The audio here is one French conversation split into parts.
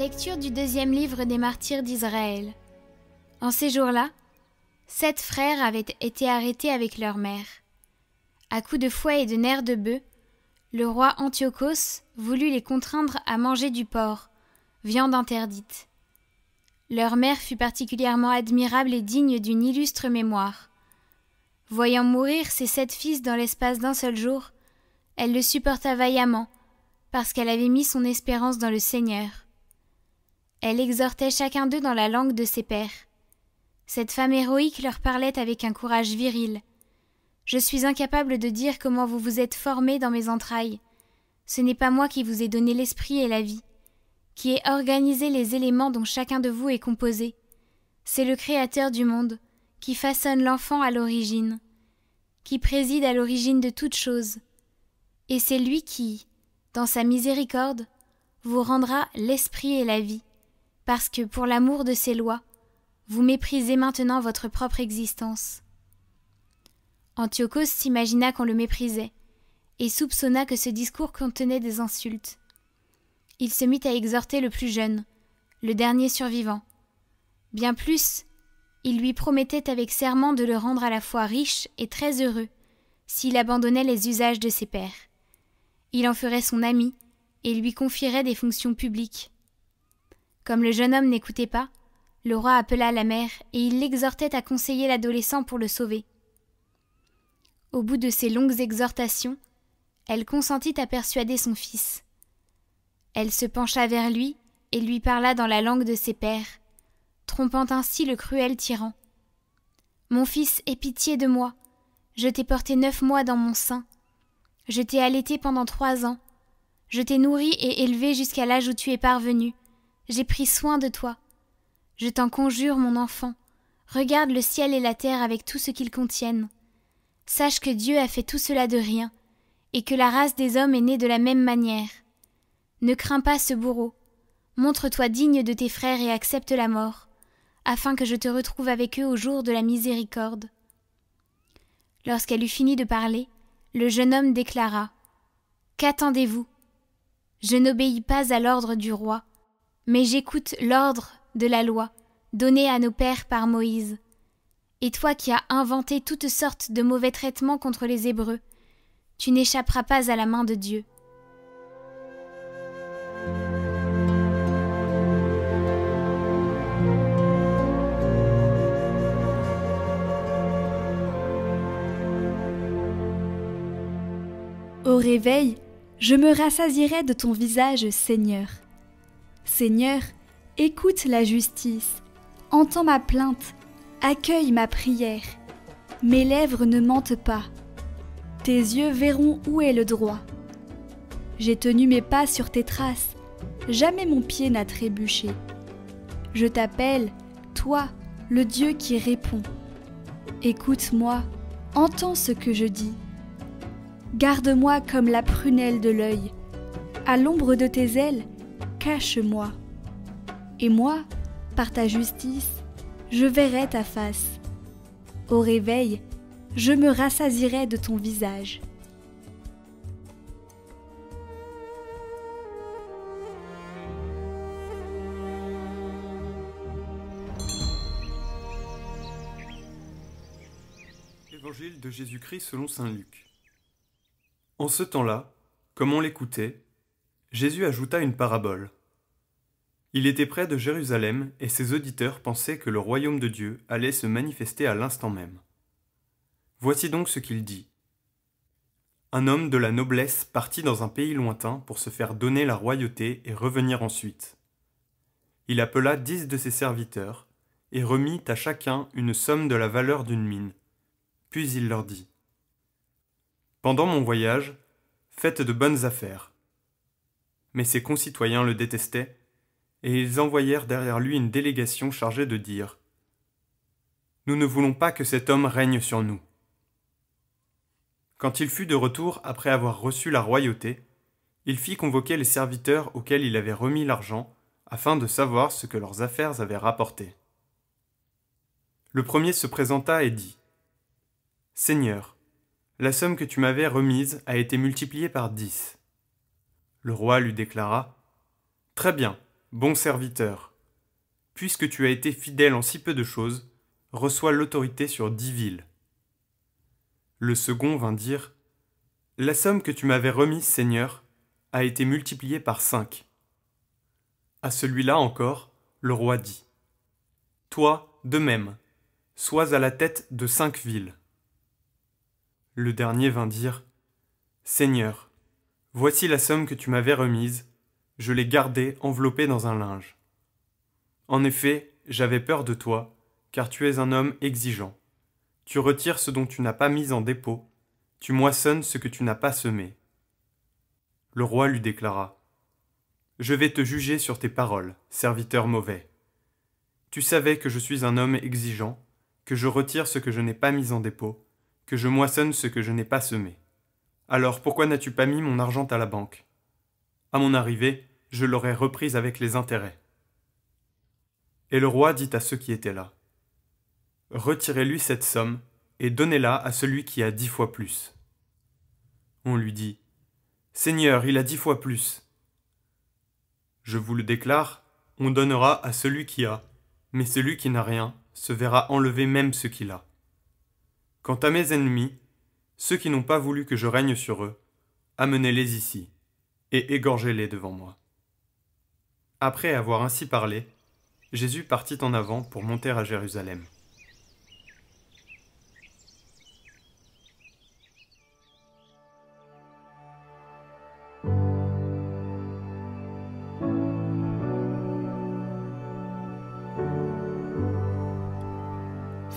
Lecture du deuxième livre des martyrs d'Israël. En ces jours-là, 7 frères avaient été arrêtés avec leur mère. À coups de fouet et de nerfs de bœuf, le roi Antiochos voulut les contraindre à manger du porc, viande interdite. Leur mère fut particulièrement admirable et digne d'une illustre mémoire. Voyant mourir ses 7 fils dans l'espace d'un seul jour, elle le supporta vaillamment, parce qu'elle avait mis son espérance dans le Seigneur. Elle exhortait chacun d'eux dans la langue de ses pères. Cette femme héroïque leur parlait avec un courage viril. « Je suis incapable de dire comment vous vous êtes formés dans mes entrailles. Ce n'est pas moi qui vous ai donné l'esprit et la vie, qui ai organisé les éléments dont chacun de vous est composé. C'est le Créateur du monde, qui façonne l'enfant à l'origine, qui préside à l'origine de toutes choses. Et c'est lui qui, dans sa miséricorde, vous rendra l'esprit et la vie, parce que, pour l'amour de ses lois, vous méprisez maintenant votre propre existence. » Antiochos s'imagina qu'on le méprisait, et soupçonna que ce discours contenait des insultes. Il se mit à exhorter le plus jeune, le dernier survivant. Bien plus, il lui promettait avec serment de le rendre à la fois riche et très heureux, s'il abandonnait les usages de ses pères. Il en ferait son ami, et lui confierait des fonctions publiques. Comme le jeune homme n'écoutait pas, le roi appela la mère et il l'exhortait à conseiller l'adolescent pour le sauver. Au bout de ces longues exhortations, elle consentit à persuader son fils. Elle se pencha vers lui et lui parla dans la langue de ses pères, trompant ainsi le cruel tyran. « Mon fils, aie pitié de moi. Je t'ai porté 9 mois dans mon sein. Je t'ai allaité pendant 3 ans. Je t'ai nourri et élevé jusqu'à l'âge où tu es parvenu. J'ai pris soin de toi. Je t'en conjure, mon enfant, regarde le ciel et la terre avec tout ce qu'ils contiennent. Sache que Dieu a fait tout cela de rien, et que la race des hommes est née de la même manière. Ne crains pas ce bourreau. Montre-toi digne de tes frères et accepte la mort, afin que je te retrouve avec eux au jour de la miséricorde. » Lorsqu'elle eut fini de parler, le jeune homme déclara : « Qu'attendez-vous ? Je n'obéis pas à l'ordre du roi, mais j'écoute l'ordre de la loi, donnée à nos pères par Moïse. Et toi qui as inventé toutes sortes de mauvais traitements contre les Hébreux, tu n'échapperas pas à la main de Dieu. » Au réveil, je me rassasierai de ton visage, Seigneur. Seigneur, écoute la justice, entends ma plainte, accueille ma prière. Mes lèvres ne mentent pas. Tes yeux verront où est le droit. J'ai tenu mes pas sur tes traces, jamais mon pied n'a trébuché. Je t'appelle, toi, le Dieu qui répond. Écoute-moi, entends ce que je dis. Garde-moi comme la prunelle de l'œil. À l'ombre de tes ailes, cache-moi. Et moi, par ta justice, je verrai ta face. Au réveil, je me rassasierai de ton visage. Évangile de Jésus-Christ selon saint Luc. En ce temps-là, comme on l'écoutait, Jésus ajouta une parabole. Il était près de Jérusalem et ses auditeurs pensaient que le royaume de Dieu allait se manifester à l'instant même. Voici donc ce qu'il dit. Un homme de la noblesse partit dans un pays lointain pour se faire donner la royauté et revenir ensuite. Il appela 10 de ses serviteurs et remit à chacun une somme de la valeur d'une mine. Puis il leur dit : « Pendant mon voyage, faites de bonnes affaires. » Mais ses concitoyens le détestaient, et ils envoyèrent derrière lui une délégation chargée de dire : « Nous ne voulons pas que cet homme règne sur nous. » Quand il fut de retour après avoir reçu la royauté, il fit convoquer les serviteurs auxquels il avait remis l'argent, afin de savoir ce que leurs affaires avaient rapporté. Le premier se présenta et dit : « Seigneur, la somme que tu m'avais remise a été multipliée par 10. » Le roi lui déclara : « Très bien, bon serviteur. Puisque tu as été fidèle en si peu de choses, reçois l'autorité sur 10 villes. » Le second vint dire, « La somme que tu m'avais remise, Seigneur, a été multipliée par 5. » À celui-là encore, le roi dit, « Toi, de même, sois à la tête de 5 villes. » Le dernier vint dire, « Seigneur, voici la somme que tu m'avais remise, je l'ai gardée enveloppée dans un linge. En effet, j'avais peur de toi, car tu es un homme exigeant. Tu retires ce dont tu n'as pas mis en dépôt, tu moissonnes ce que tu n'as pas semé. » Le roi lui déclara, « Je vais te juger sur tes paroles, serviteur mauvais. Tu savais que je suis un homme exigeant, que je retire ce que je n'ai pas mis en dépôt, que je moissonne ce que je n'ai pas semé. Alors pourquoi n'as-tu pas mis mon argent à la banque? À mon arrivée, je l'aurais reprise avec les intérêts. » Et le roi dit à ceux qui étaient là, « Retirez-lui cette somme et donnez-la à celui qui a 10 fois plus. » On lui dit, « Seigneur, il a 10 fois plus. » « Je vous le déclare, on donnera à celui qui a, mais celui qui n'a rien se verra enlever même ce qu'il a. Quant à mes ennemis, ceux qui n'ont pas voulu que je règne sur eux, amenez-les ici, et égorgez-les devant moi. » Après avoir ainsi parlé, Jésus partit en avant pour monter à Jérusalem.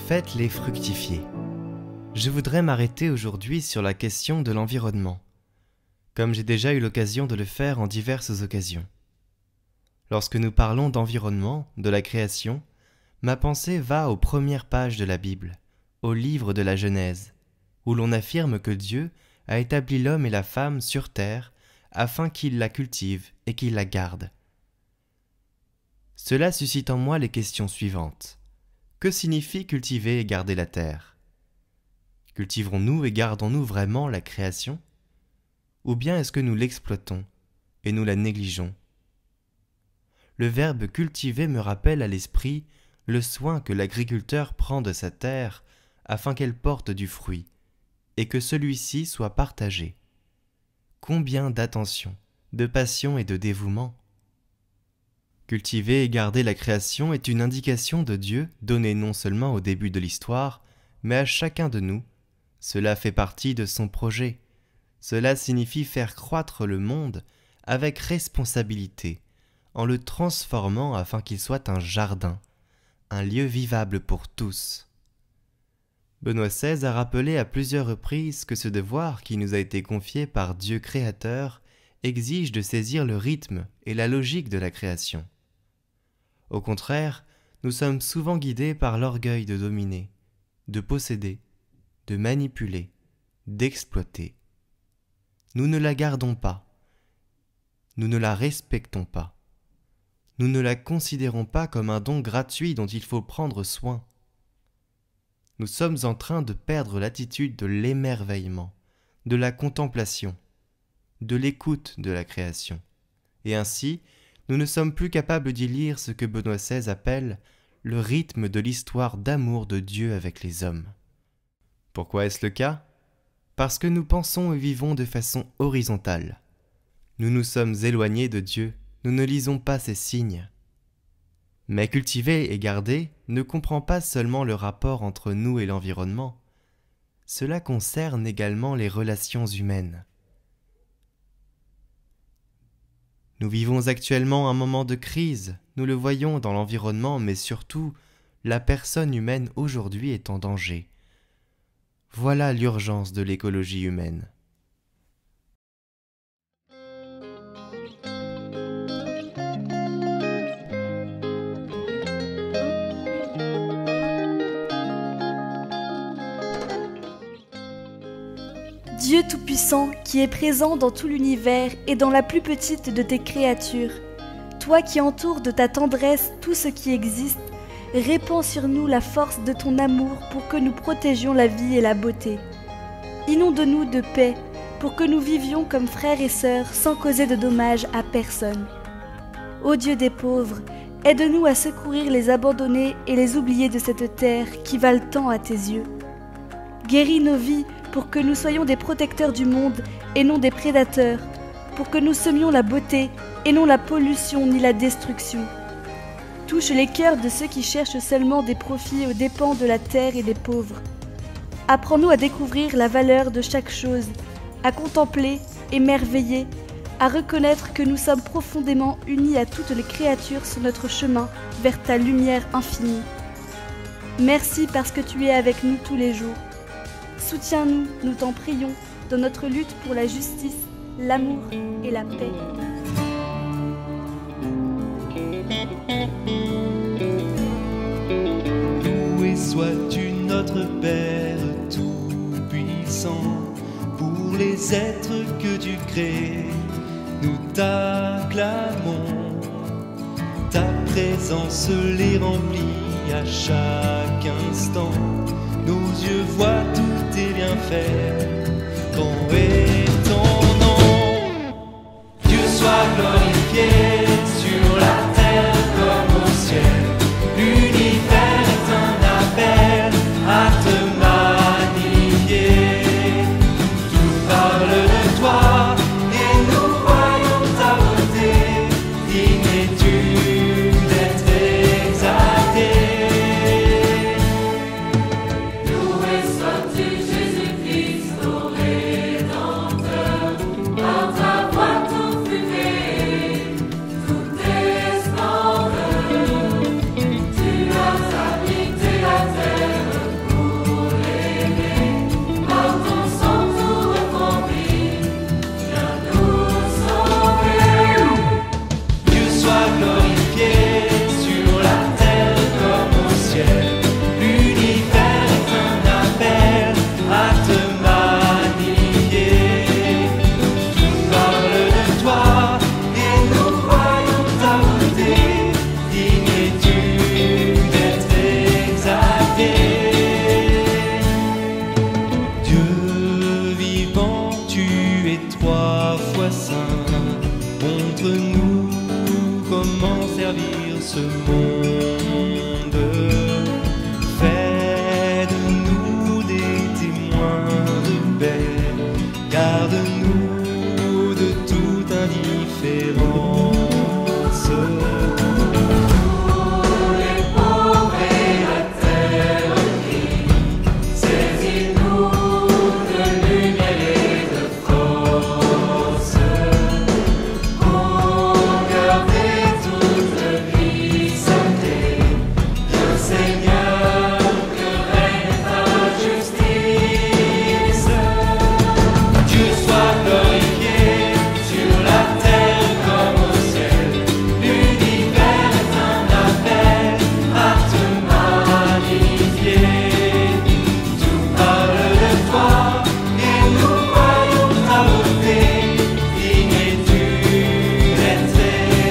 Faites-les fructifier. Je voudrais m'arrêter aujourd'hui sur la question de l'environnement, comme j'ai déjà eu l'occasion de le faire en diverses occasions. Lorsque nous parlons d'environnement, de la création, ma pensée va aux premières pages de la Bible, au livre de la Genèse, où l'on affirme que Dieu a établi l'homme et la femme sur terre afin qu'ils la cultivent et qu'ils la gardent. Cela suscite en moi les questions suivantes. Que signifie cultiver et garder la terre? Cultiverons-nous et gardons-nous vraiment la création? Ou bien est-ce que nous l'exploitons et nous la négligeons? Le verbe « cultiver » me rappelle à l'esprit le soin que l'agriculteur prend de sa terre afin qu'elle porte du fruit et que celui-ci soit partagé. Combien d'attention, de passion et de dévouement! Cultiver et garder la création est une indication de Dieu donnée non seulement au début de l'histoire, mais à chacun de nous. Cela fait partie de son projet. Cela signifie faire croître le monde avec responsabilité, en le transformant afin qu'il soit un jardin, un lieu vivable pour tous. Benoît XVI a rappelé à plusieurs reprises que ce devoir qui nous a été confié par Dieu créateur exige de saisir le rythme et la logique de la création. Au contraire, nous sommes souvent guidés par l'orgueil de dominer, de posséder, de manipuler, d'exploiter. Nous ne la gardons pas, nous ne la respectons pas, nous ne la considérons pas comme un don gratuit dont il faut prendre soin. Nous sommes en train de perdre l'attitude de l'émerveillement, de la contemplation, de l'écoute de la création, et ainsi, nous ne sommes plus capables d'y lire ce que Benoît XVI appelle le rythme de l'histoire d'amour de Dieu avec les hommes. Pourquoi est-ce le cas? Parce que nous pensons et vivons de façon horizontale. Nous nous sommes éloignés de Dieu, nous ne lisons pas ses signes. Mais cultiver et garder ne comprend pas seulement le rapport entre nous et l'environnement. Cela concerne également les relations humaines. Nous vivons actuellement un moment de crise, nous le voyons dans l'environnement, mais surtout, la personne humaine aujourd'hui est en danger. Voilà l'urgence de l'écologie humaine. Dieu Tout-Puissant, qui est présent dans tout l'univers et dans la plus petite de tes créatures, toi qui entoures de ta tendresse tout ce qui existe, répands sur nous la force de ton amour pour que nous protégions la vie et la beauté. Inonde-nous de paix pour que nous vivions comme frères et sœurs sans causer de dommages à personne. ô Dieu des pauvres, aide-nous à secourir les abandonnés et les oubliés de cette terre qui valent tant à tes yeux. Guéris nos vies pour que nous soyons des protecteurs du monde et non des prédateurs, pour que nous semions la beauté et non la pollution ni la destruction. Touche les cœurs de ceux qui cherchent seulement des profits aux dépens de la terre et des pauvres. Apprends-nous à découvrir la valeur de chaque chose, à contempler, émerveiller, à reconnaître que nous sommes profondément unis à toutes les créatures sur notre chemin vers ta lumière infinie. Merci parce que tu es avec nous tous les jours. Soutiens-nous, nous t'en prions, dans notre lutte pour la justice, l'amour et la paix. Loué sois-tu notre Père tout-puissant, pour les êtres que tu crées, nous t'acclamons. Ta présence les remplit à chaque instant, nos yeux voient tous tes bienfaits, grand est ton nom. Dieu soit glorifié sur la terre comme au ciel. L'univers est un appel à te magnifier. Tout parle de toi et nous voyons ta beauté. Digne es-tu d'être exalté. Loué sois-tu Jésus-Christ, au Rédempteur. Par ta voix tout fut créé, tout est splendeur. Tu as habité la terre pour l'aimer. Par ton sang tout accompli, viens nous sauver. Dieu soit glorifié sur la terre comme au ciel. L'univers est un appel à te magnifier. Tout parle de toi et nous voyons ta beauté. Digne es-tu d'être exalté. Dieu vivant, tu es 3 fois saint. Montre-nous comment servir ce monde. Fais de nous des témoins de paix. Garde-nous de toute indifférence. Tous les pauvres et la terre crient, saisis-nous de lumière et de force. Pour garder toute vie saintée, Dieu Seigneur, que règne ta justice. Dieu soit glorifié sur la terre comme au ciel. L'univers est un appel à te magnifier. Tout parle de toi et nous voyons ta beauté. Digne es-tu d'être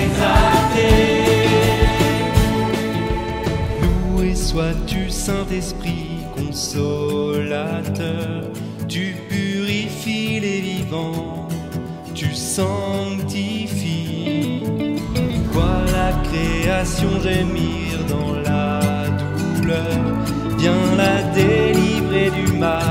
exalté. Loué sois-tu, Saint-Esprit consolateur. Tu purifies les vivants, tu sanctifies. Vois la création gémir dans la douleur. Viens la délivrer du mal.